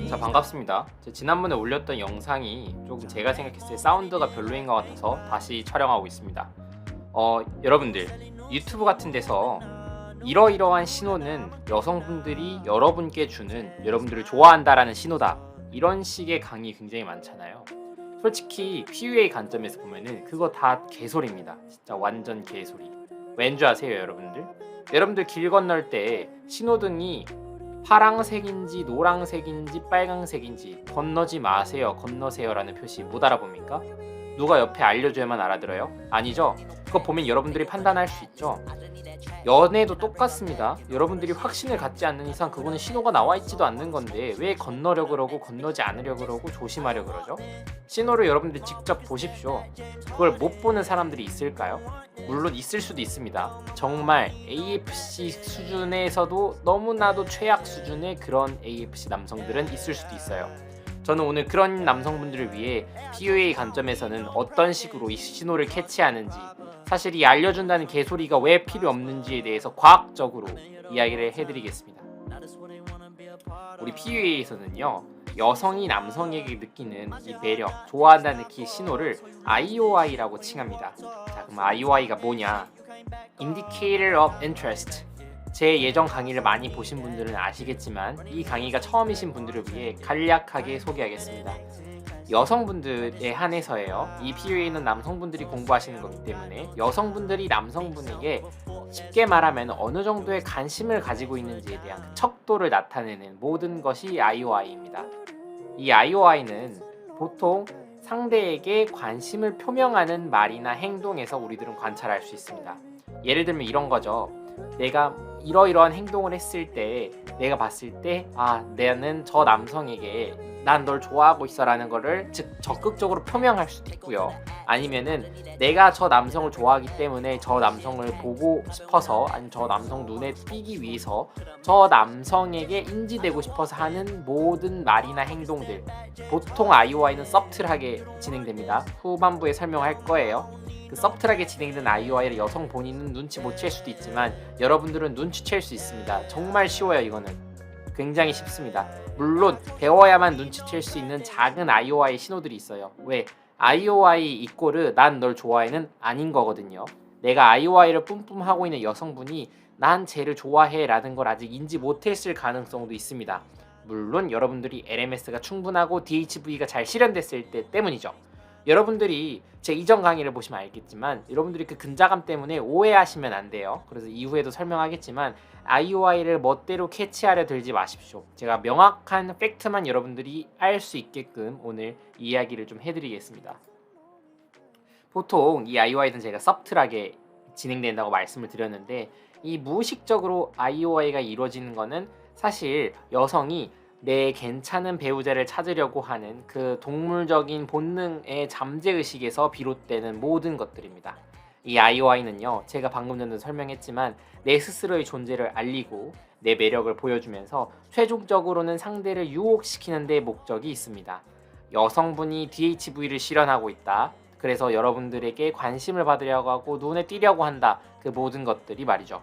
자, 반갑습니다. 지난번에 올렸던 영상이 조금 제가 생각했을 때 사운드가 별로인 것 같아서 다시 촬영하고 있습니다. 여러분들 유튜브 같은 데서 이러이러한 신호는 여성분들이 여러분께 주는 여러분들을 좋아한다라는 신호다, 이런 식의 강의 굉장히 많잖아요. 솔직히 PUA 관점에서 보면은 그거 다 개소리입니다. 진짜 완전 개소리. 왠지 아세요, 여러분들? 여러분들 길 건널 때 신호등이 파랑색인지 노랑색인지 빨강색인지 건너지 마세요, 건너세요라는 표시 못 알아봅니까? 누가 옆에 알려줘야만 알아들어요? 아니죠? 그거 보면 여러분들이 판단할 수 있죠. 연애도 똑같습니다. 여러분들이 확신을 갖지 않는 이상 그거는 신호가 나와 있지도 않는 건데 왜 건너려 그러고 건너지 않으려 그러고 조심하려 그러죠? 신호를 여러분들 직접 보십시오. 그걸 못 보는 사람들이 있을까요? 물론 있을 수도 있습니다. 정말 AFC 수준에서도 너무나도 최악 수준의 그런 AFC 남성들은 있을 수도 있어요. 저는 오늘 그런 남성분들을 위해 PUA 관점에서는 어떤 식으로 이 신호를 캐치하는지, 사실 이 알려준다는 개소리가 왜 필요 없는지에 대해서 과학적으로 이야기를 해드리겠습니다. 우리 PUA에서는요, 여성이 남성에게 느끼는 이 매력, 좋아한다는 그 신호를 IOI라고 칭합니다. 자, 그럼 IOI가 뭐냐? Indicator of Interest. 제 예전 강의를 많이 보신 분들은 아시겠지만 이 강의가 처음이신 분들을 위해 간략하게 소개하겠습니다. 여성분들에 한해서예요. 이 PUA는 남성분들이 공부하시는 거기 때문에 여성분들이 남성분에게 쉽게 말하면 어느 정도의 관심을 가지고 있는지에 대한 척도를 나타내는 모든 것이 IOI입니다. 이 IOI는 보통 상대에게 관심을 표명하는 말이나 행동에서 우리들은 관찰할 수 있습니다. 예를 들면 이런 거죠. 내가 이러이러한 행동을 했을 때 내가 봤을 때 나는 저 남성에게 난 널 좋아하고 있어 라는 거를 즉 적극적으로 표명할 수도 있고요. 아니면은 내가 저 남성을 좋아하기 때문에 저 남성을 보고 싶어서, 아니면 저 남성 눈에 띄기 위해서 저 남성에게 인지되고 싶어서 하는 모든 말이나 행동들, 보통 IOI는 서브틀하게 진행됩니다. 후반부에 설명할 거예요. 그 서브틀하게 진행되는 IOI를 여성 본인은 눈치 못 챌 수도 있지만 여러분들은 눈치챌 수 있습니다. 정말 쉬워요. 이거는 굉장히 쉽습니다. 물론 배워야만 눈치챌 수 있는 작은 IOI 신호들이 있어요. 왜? IOI 이꼬르 난 널 좋아해는 아닌 거거든요. 내가 IOI를 뿜뿜하고 있는 여성분이 난 쟤를 좋아해 라는 걸 아직 인지 못했을 가능성도 있습니다. 물론 여러분들이 LMS가 충분하고 DHV가 잘 실현됐을 때 때문이죠. 여러분들이 제 이전 강의를 보시면 알겠지만 여러분들이 그 근자감 때문에 오해하시면 안 돼요. 그래서 이후에도 설명하겠지만 IOI를 멋대로 캐치하려 들지 마십시오. 제가 명확한 팩트만 여러분들이 알 수 있게끔 오늘 이야기를 좀 해드리겠습니다. 보통 이 IOI는 제가 서브틀하게 진행된다고 말씀을 드렸는데, 이 무의식적으로 IOI가 이루어지는 거는 사실 여성이 내 괜찮은 배우자를 찾으려고 하는 그 동물적인 본능의 잠재의식에서 비롯되는 모든 것들입니다. 이 IOI는요, 제가 방금 전에 설명했지만 내 스스로의 존재를 알리고 내 매력을 보여주면서 최종적으로는 상대를 유혹시키는 데 목적이 있습니다. 여성분이 DHV를 실현하고 있다, 그래서 여러분들에게 관심을 받으려고 하고 눈에 띄려고 한다, 그 모든 것들이 말이죠.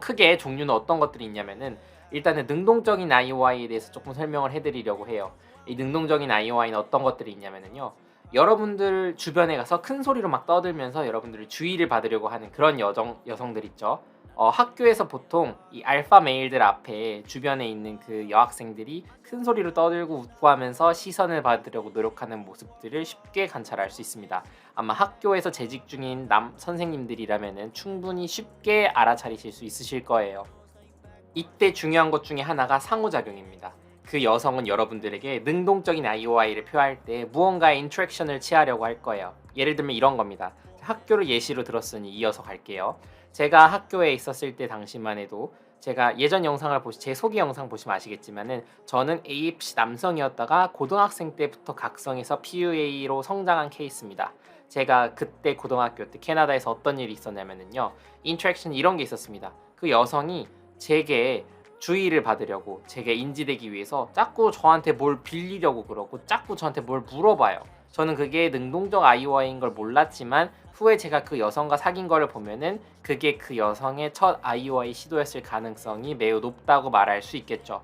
크게 종류는 어떤 것들이 있냐면은, 일단은 능동적인 IOI에 대해서 조금 설명을 해드리려고 해요. 이 능동적인 IOI는 어떤 것들이 있냐면요, 여러분들 주변에 가서 큰 소리로 막 떠들면서 여러분들의 주의를 받으려고 하는 그런 여성들 있죠. 학교에서 보통 이 알파 메일들 앞에 주변에 있는 그 여학생들이 큰 소리로 떠들고 웃고 하면서 시선을 받으려고 노력하는 모습들을 쉽게 관찰할 수 있습니다. 아마 학교에서 재직 중인 선생님들이라면 충분히 쉽게 알아차리실 수 있으실 거예요. 이때 중요한 것 중에 하나가 상호작용입니다. 그 여성은 여러분들에게 능동적인 IOI를 표할 때 무언가의 인터랙션을 취하려고 할 거예요. 예를 들면 이런 겁니다. 학교를 예시로 들었으니 이어서 갈게요. 제가 학교에 있었을 때 당시만 해도, 제가 예전 영상을 제 소개 영상 보시면 아시겠지만은 저는 AFC 남성이었다가 고등학생 때부터 각성해서 PUA로 성장한 케이스입니다. 제가 그때 고등학교 때 캐나다에서 어떤 일이 있었냐면요, 인터랙션 이런 게 있었습니다. 그 여성이 제게 주의를 받으려고, 제게 인지되기 위해서 자꾸 저한테 뭘 빌리려고 그러고 자꾸 저한테 뭘 물어봐요. 저는 그게 능동적 아이와인 걸 몰랐지만 후에 제가 그 여성과 사귄 거를 보면은 그게 그 여성의 첫 아이와의 시도였을 가능성이 매우 높다고 말할 수 있겠죠.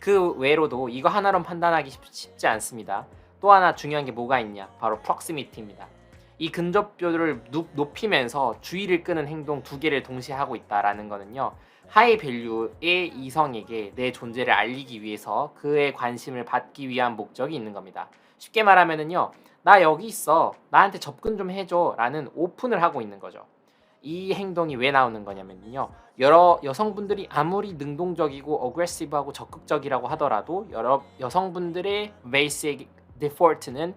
그 외로도 이거 하나로 판단하기 쉽지 않습니다. 또 하나 중요한 게 뭐가 있냐? 바로 proximity입니다. 이 근접도를 높이면서 주의를 끄는 행동 두 개를 동시에 하고 있다라는 거는요. 하이 밸류의 이성에게 내 존재를 알리기 위해서 그의 관심을 받기 위한 목적이 있는 겁니다. 쉽게 말하면은요. 나 여기 있어. 나한테 접근 좀 해줘. 라는 오픈을 하고 있는 거죠. 이 행동이 왜 나오는 거냐면요. 여러 여성분들이 아무리 능동적이고 어그레시브하고 적극적이라고 하더라도 여러 여성분들의 베이스의 디폴트는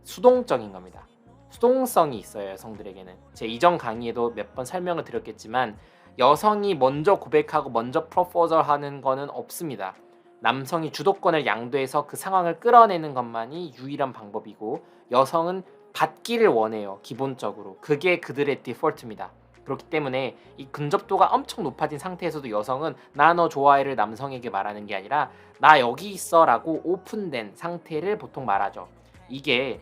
수동적인 겁니다. 수동성이 있어요. 여성들에게는. 제 이전 강의에도 몇 번 설명을 드렸겠지만 여성이 먼저 고백하고 먼저 프로포즈하는 거는 없습니다. 남성이 주도권을 양도해서 그 상황을 끌어내는 것만이 유일한 방법이고 여성은 받기를 원해요. 기본적으로. 그게 그들의 디폴트입니다. 그렇기 때문에 이 근접도가 엄청 높아진 상태에서도 여성은 나 너 좋아해를 남성에게 말하는 게 아니라 나 여기 있어 라고 오픈된 상태를 보통 말하죠. 이게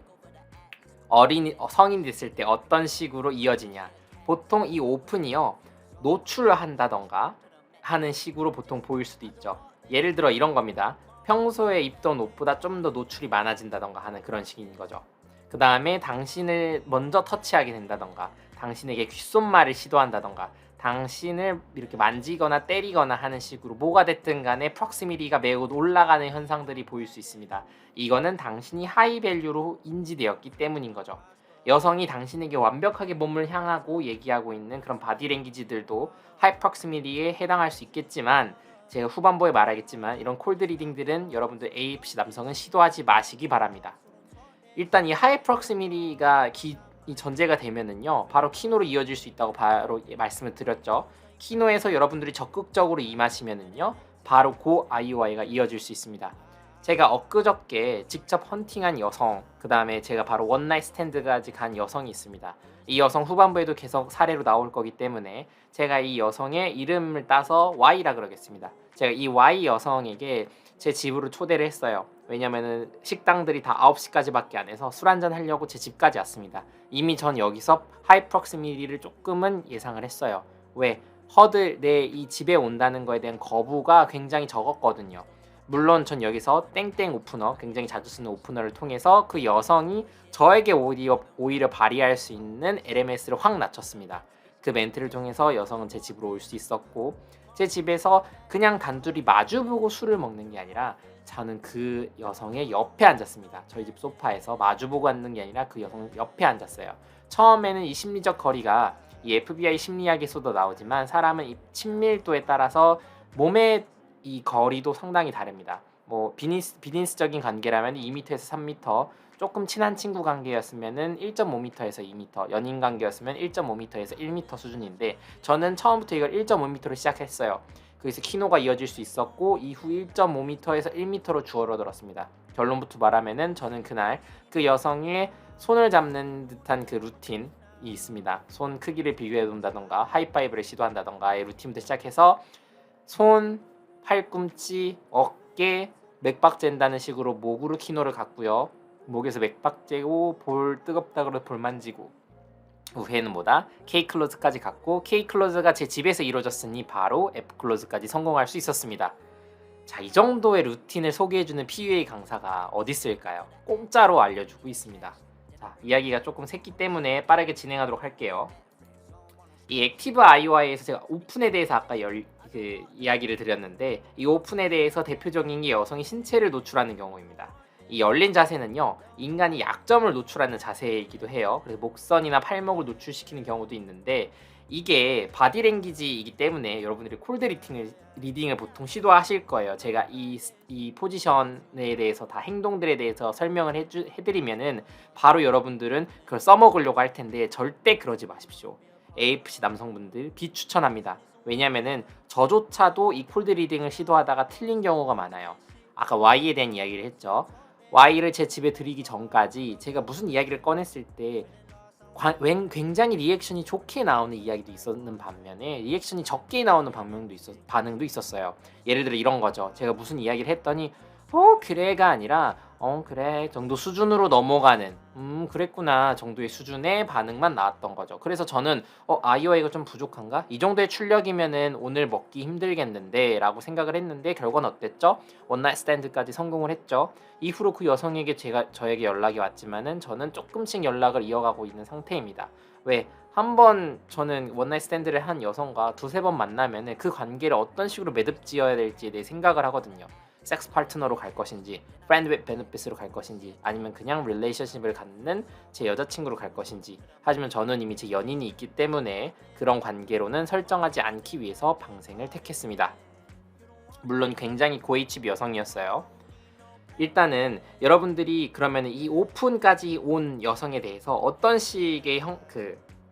성인 됐을 때 어떤 식으로 이어지냐. 보통 이 오픈이요. 노출을 한다던가 하는 식으로 보통 보일 수도 있죠. 예를 들어 이런 겁니다. 평소에 입던 옷보다 좀 더 노출이 많아진다던가 하는 그런 식인 거죠. 그 다음에 당신을 먼저 터치하게 된다던가 당신에게 귓속말을 시도한다던가 당신을 이렇게 만지거나 때리거나 하는 식으로 뭐가 됐든 간에 프록시미티가 매우 올라가는 현상들이 보일 수 있습니다. 이거는 당신이 하이 밸류로 인지되었기 때문인 거죠. 여성이 당신에게 완벽하게 몸을 향하고 얘기하고 있는 그런 바디랭귀지들도 하이 프록시미티에 해당할 수 있겠지만 제가 후반부에 말하겠지만 이런 콜드 리딩들은 여러분들 AFC 남성은 시도하지 마시기 바랍니다. 일단 이 하이 프록시미티가 이 전제가 되면은요 바로 키노로 이어질 수 있다고 바로 말씀을 드렸죠. 키노에서 여러분들이 적극적으로 임하시면은요 바로 고 IOI가 이어질 수 있습니다. 제가 엊그저께 직접 헌팅한 여성, 그 다음에 제가 바로 원나잇 스탠드까지 간 여성이 있습니다. 이 여성 후반부에도 계속 사례로 나올 거기 때문에 제가 이 여성의 이름을 따서 Y라 그러겠습니다. 제가 이 Y 여성에게 제 집으로 초대를 했어요. 왜냐면은 식당들이 다 9시까지밖에 안 해서 술 한잔 하려고 제 집까지 왔습니다. 이미 전 여기서 하이 프록시미티를 조금은 예상을 했어요. 왜? 내 이 집에 온다는 거에 대한 거부가 굉장히 적었거든요. 물론 전 여기서 땡땡 오프너, 굉장히 자주 쓰는 오프너를 통해서 그 여성이 저에게 오히려 발휘할 수 있는 LMS를 확 낮췄습니다. 그 멘트를 통해서 여성은 제 집으로 올 수 있었고 제 집에서 그냥 단둘이 마주보고 술을 먹는 게 아니라 저는 그 여성의 옆에 앉았습니다. 저희 집 소파에서 마주보고 앉는 게 아니라 그 여성 옆에 앉았어요. 처음에는 이 심리적 거리가 이 FBI 심리학에서도 나오지만 사람은 이 친밀도에 따라서 몸의 이 거리도 상당히 다릅니다. 뭐 비즈니스적인 관계라면 2m에서 3m, 조금 친한 친구 관계였으면은 1.5m에서 2m, 연인 관계였으면 1.5m에서 1m 수준인데 저는 처음부터 이걸 1.5m로 시작했어요. 그래서 키노가 이어질 수 있었고 이후 1.5m에서 1m로 줄어들었습니다. 결론부터 말하면은 저는 그날 그 여성의 손을 잡는 듯한 그 루틴이 있습니다. 손 크기를 비교해 본다던가 하이파이브를 시도한다던가의 루틴부터 시작해서 손, 팔꿈치, 어깨, 맥박 잰다는 식으로 목으로 키노를 갔고요. 목에서 맥박 재고 볼 뜨겁다 그래 볼 만지고 후에는 뭐다? K 클로즈까지 갔고 K 클로즈가 제 집에서 이루어졌으니 바로 F 클로즈까지 성공할 수 있었습니다. 자, 이 정도의 루틴을 소개해주는 PUA 강사가 어디 있을까요? 공짜로 알려주고 있습니다. 자, 이야기가 조금 샜기 때문에 빠르게 진행하도록 할게요. 이 액티브 IOI에서 제가 오픈에 대해서 아까 이야기를 드렸는데 이 오픈에 대해서 대표적인 게 여성이 신체를 노출하는 경우입니다. 이 열린 자세는요 인간이 약점을 노출하는 자세이기도 해요. 그래서 목선이나 팔목을 노출시키는 경우도 있는데 이게 바디랭귀지이기 때문에 여러분들이 콜드 리딩을 보통 시도하실 거예요. 제가 이 포지션에 대해서 다 행동들에 대해서 설명을 해드리면은 바로 여러분들은 그걸 써먹으려고 할 텐데 절대 그러지 마십시오. AFC 남성분들 비추천합니다. 왜냐면은 저조차도 이 콜드 리딩을 시도하다가 틀린 경우가 많아요. 아까 Y에 대한 이야기를 했죠. Y를 제 집에 들이기 전까지 제가 무슨 이야기를 꺼냈을 때 굉장히 리액션이 좋게 나오는 이야기도 있었는 반면에 리액션이 적게 나오는 반응도 있었어요. 예를 들어 이런 거죠. 제가 무슨 이야기를 했더니 그래가 아니라 그래 정도 수준으로 넘어가는 그랬구나 정도의 수준의 반응만 나왔던 거죠. 그래서 저는 아이오아이가 좀 부족한가? 이 정도의 출력이면은 오늘 먹기 힘들겠는데 라고 생각을 했는데 결과는 어땠죠? 원나잇 스탠드까지 성공을 했죠. 이후로 그 여성에게 저에게 연락이 왔지만은 저는 조금씩 연락을 이어가고 있는 상태입니다. 왜? 한번 저는 원나잇 스탠드를 한 여성과 두세 번 만나면은 그 관계를 어떤 식으로 매듭지어야 될지에 대해 생각을 하거든요. 섹스 파트너로 갈 것인지, 프렌드 윗 베네핏으로 갈 것인지, 아니면 그냥 릴레이션십을 갖는 제 여자친구로 갈 것인지. 하지만 저는 이미 제 연인이 있기 때문에 그런 관계로는 설정하지 않기 위해서 방생을 택했습니다. 물론 굉장히 고HB 여성이었어요. 일단은 여러분들이 그러면 이 오픈까지 온 여성에 대해서 어떤 식의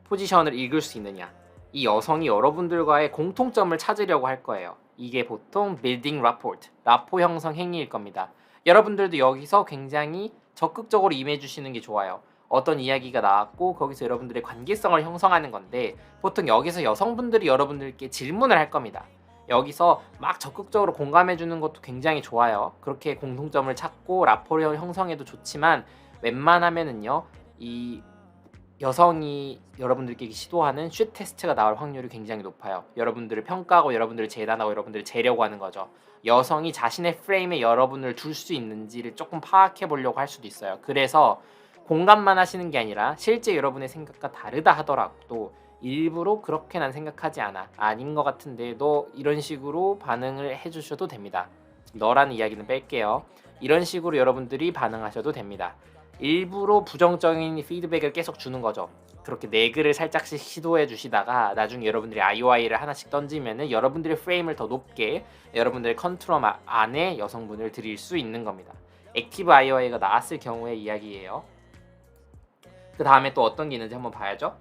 포지션을 읽을 수 있느냐, 이 여성이 여러분들과의 공통점을 찾으려고 할 거예요. 이게 보통 building rapport, 라포 형성 행위일 겁니다. 여러분들도 여기서 굉장히 적극적으로 임해주시는 게 좋아요. 어떤 이야기가 나왔고 거기서 여러분들의 관계성을 형성하는 건데 보통 여기서 여성분들이 여러분들께 질문을 할 겁니다. 여기서 막 적극적으로 공감해주는 것도 굉장히 좋아요. 그렇게 공통점을 찾고 라포를 형성해도 좋지만 웬만하면은요 이 여성이 여러분들께 시도하는 슛 테스트가 나올 확률이 굉장히 높아요. 여러분들을 평가하고 여러분들을 재단하고 여러분들을 재려고 하는 거죠. 여성이 자신의 프레임에 여러분을 둘 수 있는지를 조금 파악해 보려고 할 수도 있어요. 그래서 공감만 하시는 게 아니라 실제 여러분의 생각과 다르다 하더라도 일부러 그렇게 난 생각하지 않아, 아닌 것 같은데 너 이런 식으로 반응을 해주셔도 됩니다. 너라는 이야기는 뺄게요. 이런 식으로 여러분들이 반응하셔도 됩니다. 일부러 부정적인 피드백을 계속 주는 거죠. 그렇게 네그를 살짝씩 시도해 주시다가 나중에 여러분들이 IOI를 하나씩 던지면은 여러분들의 프레임을 더 높게 여러분들의 컨트롤 안에 여성분을 드릴 수 있는 겁니다. 액티브 IOI가 나왔을 경우의 이야기예요. 그 다음에 또 어떤 게 있는지 한번 봐야죠.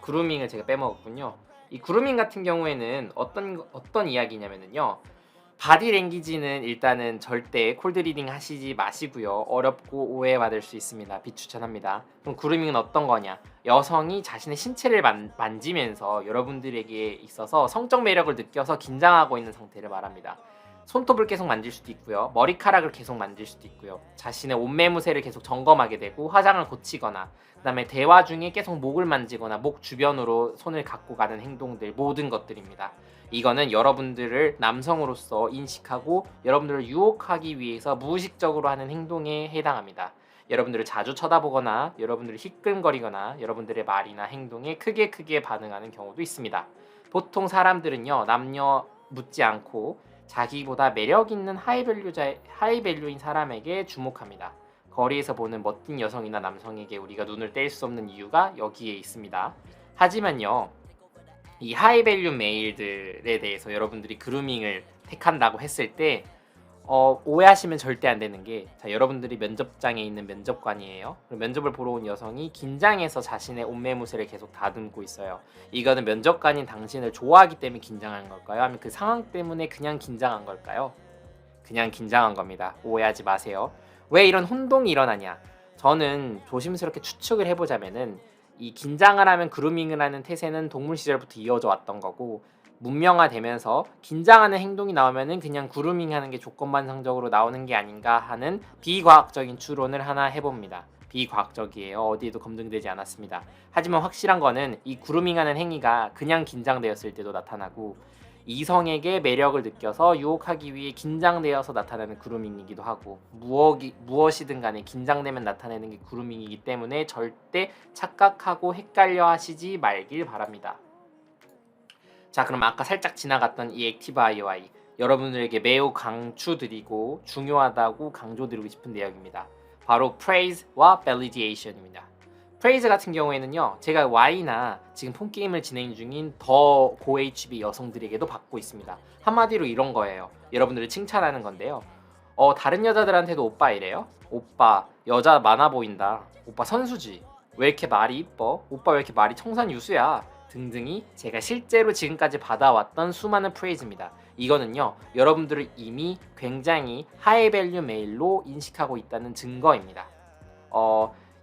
그루밍을 제가 빼먹었군요. 이 그루밍 같은 경우에는 어떤 이야기냐면요. 바디랭귀지는 일단은 절대 콜드리딩 하시지 마시고요. 어렵고 오해받을 수 있습니다. 비추천합니다. 그럼 그루밍은 어떤 거냐? 여성이 자신의 신체를 만지면서 여러분들에게 있어서 성적 매력을 느껴서 긴장하고 있는 상태를 말합니다. 손톱을 계속 만질 수도 있고요. 머리카락을 계속 만질 수도 있고요. 자신의 옷매무새를 계속 점검하게 되고 화장을 고치거나 그다음에 대화 중에 계속 목을 만지거나 목 주변으로 손을 갖고 가는 행동들, 모든 것들입니다. 이거는 여러분들을 남성으로서 인식하고 여러분들을 유혹하기 위해서 무의식적으로 하는 행동에 해당합니다. 여러분들을 자주 쳐다보거나 여러분들을 희끔거리거나 여러분들의 말이나 행동에 크게 반응하는 경우도 있습니다. 보통 사람들은요, 남녀 묻지 않고 자기보다 매력 있는 하이밸류인 사람에게 주목합니다. 거리에서 보는 멋진 여성이나 남성에게 우리가 눈을 뗄 수 없는 이유가 여기에 있습니다. 하지만요, 이 하이밸류 메일들에 대해서 여러분들이 그루밍을 택한다고 했을 때 오해하시면 절대 안 되는 게, 여러분들이 면접장에 있는 면접관이에요. 면접을 보러 온 여성이 긴장해서 자신의 옷매무새를 계속 다듬고 있어요. 이거는 면접관인 당신을 좋아하기 때문에 긴장한 걸까요? 아니면 그 상황 때문에 그냥 긴장한 걸까요? 그냥 긴장한 겁니다. 오해하지 마세요. 왜 이런 혼동이 일어나냐? 저는 조심스럽게 추측을 해보자면은 이 긴장을 하면 그루밍을 하는 태세는 동물 시절부터 이어져 왔던 거고, 문명화되면서 긴장하는 행동이 나오면은 그냥 그루밍하는 게 조건반상적으로 나오는 게 아닌가 하는 비과학적인 추론을 하나 해봅니다. 비과학적이에요. 어디에도 검증되지 않았습니다. 하지만 확실한 거는 이 그루밍하는 행위가 그냥 긴장되었을 때도 나타나고, 이성에게 매력을 느껴서 유혹하기 위해 긴장되어서 나타나는 그루밍이기도 하고, 무엇이든 간에 긴장되면 나타내는 게 그루밍이기 때문에 절대 착각하고 헷갈려 하시지 말길 바랍니다. 자, 그럼 아까 살짝 지나갔던 이 액티브 IOI, 여러분들에게 매우 강추드리고 중요하다고 강조드리고 싶은 내용입니다. 바로 praise와 validation입니다. praise 같은 경우에는요, 제가 Y나 지금 폰게임을 진행 중인 더 고HB 여성들에게도 받고 있습니다. 한마디로 이런 거예요. 여러분들을 칭찬하는 건데요. 다른 여자들한테도 오빠 이래요? 오빠 여자 많아 보인다. 오빠 선수지. 왜 이렇게 말이 이뻐? 오빠 왜 이렇게 말이 청산유수야? 등등이 제가 실제로 지금까지 받아왔던 수많은 프레이즈입니다. 이거는요, 여러분들을 이미 굉장히 하이밸류 메일로 인식하고 있다는 증거입니다.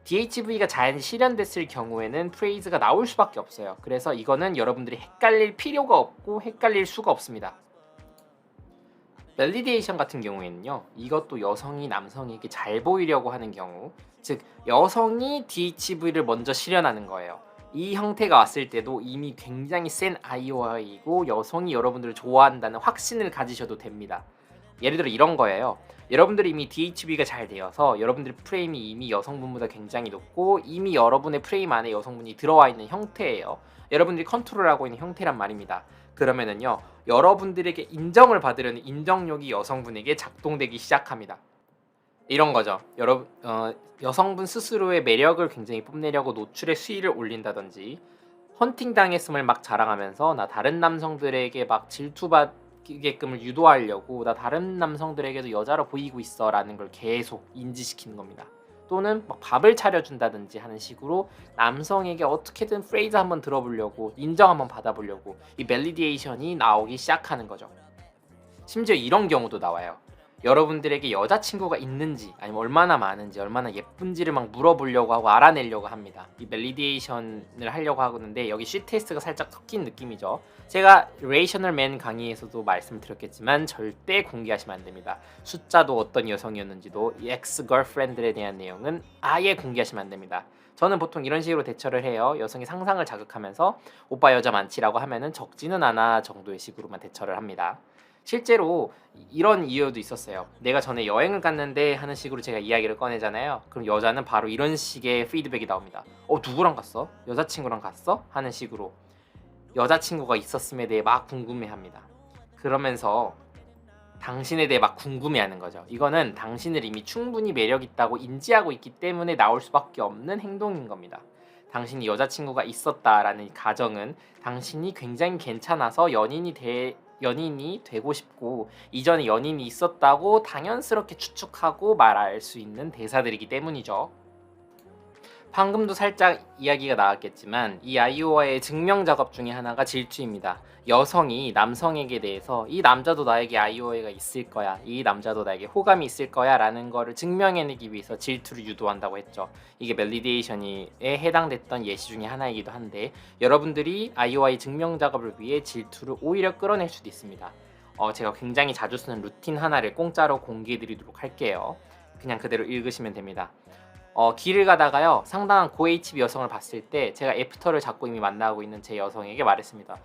DHV가 잘 실현됐을 경우에는 프레이즈가 나올 수밖에 없어요. 그래서 이거는 여러분들이 헷갈릴 필요가 없고 헷갈릴 수가 없습니다. 밸리데이션 같은 경우에는요, 이것도 여성이 남성에게 잘 보이려고 하는 경우, 즉 여성이 DHV를 먼저 실현하는 거예요. 이 형태가 왔을 때도 이미 굉장히 센 IOI이고 여성이 여러분들을 좋아한다는 확신을 가지셔도 됩니다. 예를 들어 이런 거예요. 여러분들이 이미 DHV가 잘 되어서 여러분들 프레임이 이미 여성분보다 굉장히 높고 이미 여러분의 프레임 안에 여성분이 들어와 있는 형태예요. 여러분들이 컨트롤하고 있는 형태란 말입니다. 그러면은요, 여러분들에게 인정을 받으려는 인정욕이 여성분에게 작동되기 시작합니다. 이런 거죠. 여성분 스스로의 매력을 굉장히 뽐내려고 노출의 수위를 올린다든지, 헌팅 당했음을 막 자랑하면서 나 다른 남성들에게 막 질투받게끔을 유도하려고 나 다른 남성들에게도 여자로 보이고 있어라는 걸 계속 인지시키는 겁니다. 또는 막 밥을 차려준다든지 하는 식으로 남성에게 어떻게든 프레이즈 한번 들어보려고, 인정 한번 받아보려고 이 밸리데이션이 나오기 시작하는 거죠. 심지어 이런 경우도 나와요. 여러분들에게 여자친구가 있는지 아니면 얼마나 많은지 얼마나 예쁜지를 막 물어보려고 하고 알아내려고 합니다. 이 밸리데이션을 하려고 하는데 여기 쉿 테스트가 살짝 섞인 느낌이죠. 제가 레이셔널 맨 강의에서도 말씀드렸겠지만 절대 공개하시면 안 됩니다. 숫자도 어떤 여성이었는지도 이 엑스 걸프렌드에 대한 내용은 아예 공개하시면 안 됩니다. 저는 보통 이런 식으로 대처를 해요. 여성의 상상을 자극하면서 오빠 여자 많지라고 하면은 적지는 않아 정도의 식으로만 대처를 합니다. 실제로 이런 이유도 있었어요. 내가 전에 여행을 갔는데 하는 식으로 제가 이야기를 꺼내잖아요. 그럼 여자는 바로 이런 식의 피드백이 나옵니다. 누구랑 갔어? 여자친구랑 갔어? 하는 식으로 여자친구가 있었음에 대해 막 궁금해합니다. 그러면서 당신에 대해 막 궁금해하는 거죠. 이거는 당신을 이미 충분히 매력있다고 인지하고 있기 때문에 나올 수밖에 없는 행동인 겁니다. 당신이 여자친구가 있었다라는 가정은 당신이 굉장히 괜찮아서 연인이 되고 싶고 이전에 연인이 있었다고 당연스럽게 추측하고 말할 수 있는 대사들이기 때문이죠. 방금도 살짝 이야기가 나왔겠지만 이 아이오와의 증명 작업 중에 하나가 질투입니다. 여성이 남성에게 대해서 이 남자도 나에게 아이오와가 있을 거야, 이 남자도 나에게 호감이 있을 거야 라는 거를 증명해내기 위해서 질투를 유도한다고 했죠. 이게 밸리데이션에 해당됐던 예시 중에 하나이기도 한데 여러분들이 아이오와의 증명 작업을 위해 질투를 오히려 끌어낼 수도 있습니다. 제가 굉장히 자주 쓰는 루틴 하나를 공짜로 공개해드리도록 할게요. 그냥 그대로 읽으시면 됩니다. 길을 가다가요 상당한 고HB 여성을 봤을 때 제가 애프터를 잡고 이미 만나고 있는 제 여성에게 말했습니다.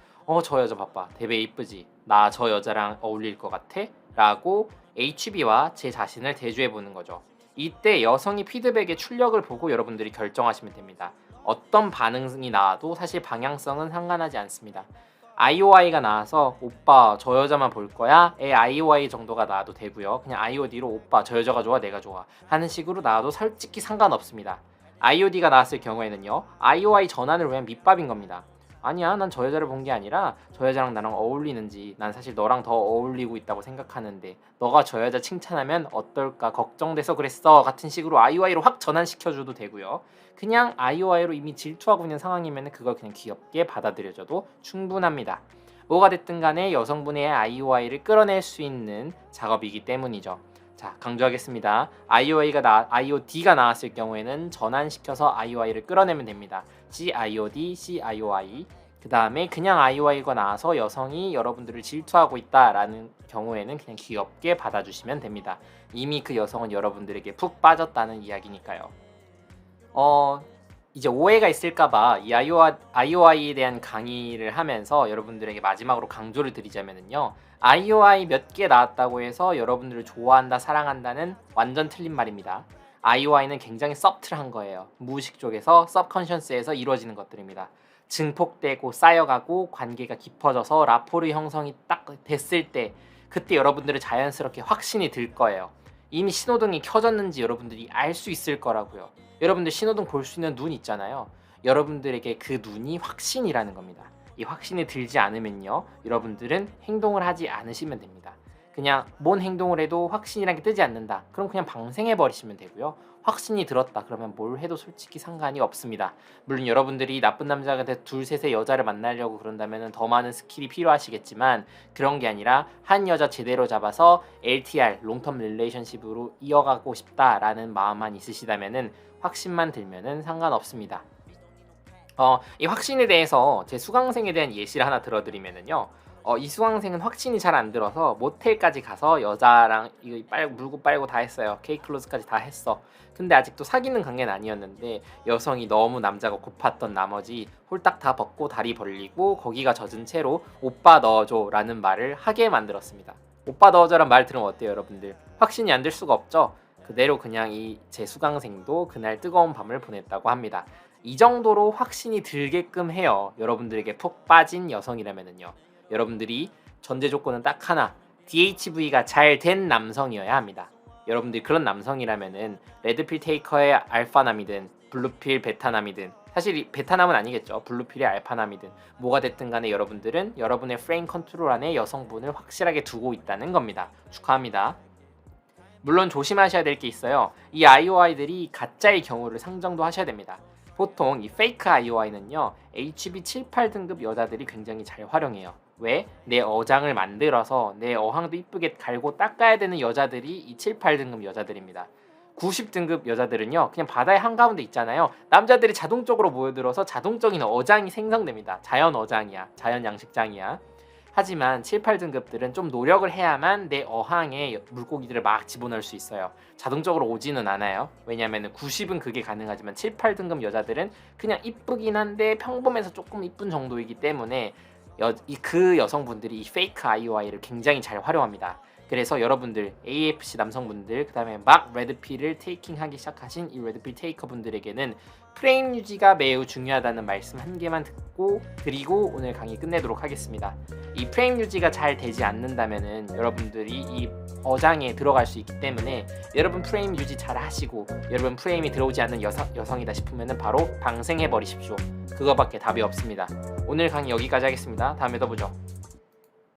저 여자 봐봐, 되게 이쁘지? 나 저 여자랑 어울릴 것 같아? 라고 HB와 제 자신을 대조해보는 거죠. 이때 여성이 피드백의 출력을 보고 여러분들이 결정하시면 됩니다. 어떤 반응이 나와도 사실 방향성은 상관하지 않습니다. IOI가 나와서 오빠 저 여자만 볼 거야? IOI 정도가 나와도 되고요. 그냥 IOD로 오빠 저 여자가 좋아 내가 좋아 하는 식으로 나와도 솔직히 상관없습니다. IOD가 나왔을 경우에는요 IOI 전환을 위한 밑밥인 겁니다. 아니야, 난 저 여자를 본 게 아니라 저 여자랑 나랑 어울리는지, 난 사실 너랑 더 어울리고 있다고 생각하는데 너가 저 여자 칭찬하면 어떨까 걱정돼서 그랬어 같은 식으로 IOI로 확 전환시켜줘도 되고요. 그냥 IOI로 이미 질투하고 있는 상황이면 그걸 그냥 귀엽게 받아들여줘도 충분합니다. 뭐가 됐든 간에 여성분의 IOI를 끌어낼 수 있는 작업이기 때문이죠. 자, 강조하겠습니다. IOD가 나왔을 경우에는 전환시켜서 IOI를 끌어내면 됩니다. CIOD, CIOI. 그 다음에 그냥 IOI가 나와서 여성이 여러분들을 질투하고 있다라는 경우에는 그냥 귀엽게 받아주시면 됩니다. 이미 그 여성은 여러분들에게 푹 빠졌다는 이야기니까요. 이제 오해가 있을까봐 이 IOI에 대한 강의를 하면서 여러분들에게 마지막으로 강조를 드리자면요. IOI 몇 개 나왔다고 해서 여러분들을 좋아한다, 사랑한다는 완전 틀린 말입니다. IOI는 굉장히 서브틀한 거예요. 무의식 쪽에서, 서브컨셔스에서 이루어지는 것들입니다. 증폭되고 쌓여가고 관계가 깊어져서 라포르 형성이 딱 됐을 때 그때 여러분들은 자연스럽게 확신이 들 거예요. 이미 신호등이 켜졌는지 여러분들이 알 수 있을 거라고요. 여러분들 신호등 볼 수 있는 눈 있잖아요. 여러분들에게 그 눈이 확신이라는 겁니다. 이 확신이 들지 않으면요 여러분들은 행동을 하지 않으시면 됩니다. 그냥 뭔 행동을 해도 확신이란 게 뜨지 않는다, 그럼 그냥 방생해 버리시면 되고요. 확신이 들었다 그러면 뭘 해도 솔직히 상관이 없습니다. 물론 여러분들이 나쁜 남자가 돼서 둘셋의 여자를 만나려고 그런다면 더 많은 스킬이 필요하시겠지만 그런 게 아니라 한 여자 제대로 잡아서 LTR, 롱텀 릴레이션십으로 이어가고 싶다라는 마음만 있으시다면 확신만 들면은 상관없습니다. 이 확신에 대해서 제 수강생에 대한 예시를 하나 들어드리면은요. 이 수강생은 확신이 잘 안 들어서 모텔까지 가서 여자랑 이거 물고 빨고 다 했어요. 케이클로즈까지 다 했어. 근데 아직도 사귀는 관계는 아니었는데 여성이 너무 남자가 고팠던 나머지 홀딱 다 벗고 다리 벌리고 거기가 젖은 채로 오빠 넣어줘 라는 말을 하게 만들었습니다. 오빠 넣어줘란 말 들으면 어때요 여러분들? 확신이 안 들 수가 없죠? 그대로 그냥 이 제 수강생도 그날 뜨거운 밤을 보냈다고 합니다. 이 정도로 확신이 들게끔 해요. 여러분들에게 푹 빠진 여성이라면은요. 여러분들이 전제 조건은 딱 하나, DHV가 잘 된 남성이어야 합니다. 여러분들이 그런 남성이라면은 레드필 테이커의 알파남이든 블루필 베타남이든, 사실 이 베타남은 아니겠죠. 블루필의 알파남이든 뭐가 됐든 간에 여러분들은 여러분의 프레임 컨트롤 안에 여성분을 확실하게 두고 있다는 겁니다. 축하합니다. 물론 조심하셔야 될 게 있어요. 이 IOI들이 가짜의 경우를 상정도 하셔야 됩니다. 보통 이 페이크 IOI는요 HB 78 등급 여자들이 굉장히 잘 활용해요. 왜? 내 어장을 만들어서 내 어항도 이쁘게 갈고 닦아야 되는 여자들이 이 7, 8등급 여자들입니다. 90등급 여자들은요 그냥 바다의 한가운데 있잖아요. 남자들이 자동적으로 모여들어서 자동적인 어장이 생성됩니다. 자연 어장이야. 자연 양식장이야. 하지만 7, 8등급들은 좀 노력을 해야만 내 어항에 물고기들을 막 집어넣을 수 있어요. 자동적으로 오지는 않아요. 왜냐하면 90은 그게 가능하지만 7, 8등급 여자들은 그냥 이쁘긴 한데 평범해서 조금 이쁜 정도이기 때문에 그 여성분들이 이 페이크 IOI를 굉장히 잘 활용합니다. 그래서 여러분들 AFC 남성분들, 그 다음에 막 레드필을 테이킹하기 시작하신 이 레드필 테이커 분들에게는 프레임 유지가 매우 중요하다는 말씀 한 개만 듣고 그리고 오늘 강의 끝내도록 하겠습니다. 이 프레임 유지가 잘 되지 않는다면은 여러분들이 이 어장에 들어갈 수 있기 때문에 여러분 프레임 유지 잘 하시고 여러분 프레임이 들어오지 않는 여성이다 싶으면은 바로 방생해 버리십시오. 그거밖에 답이 없습니다. 오늘 강의 여기까지 하겠습니다. 다음에 또 보죠.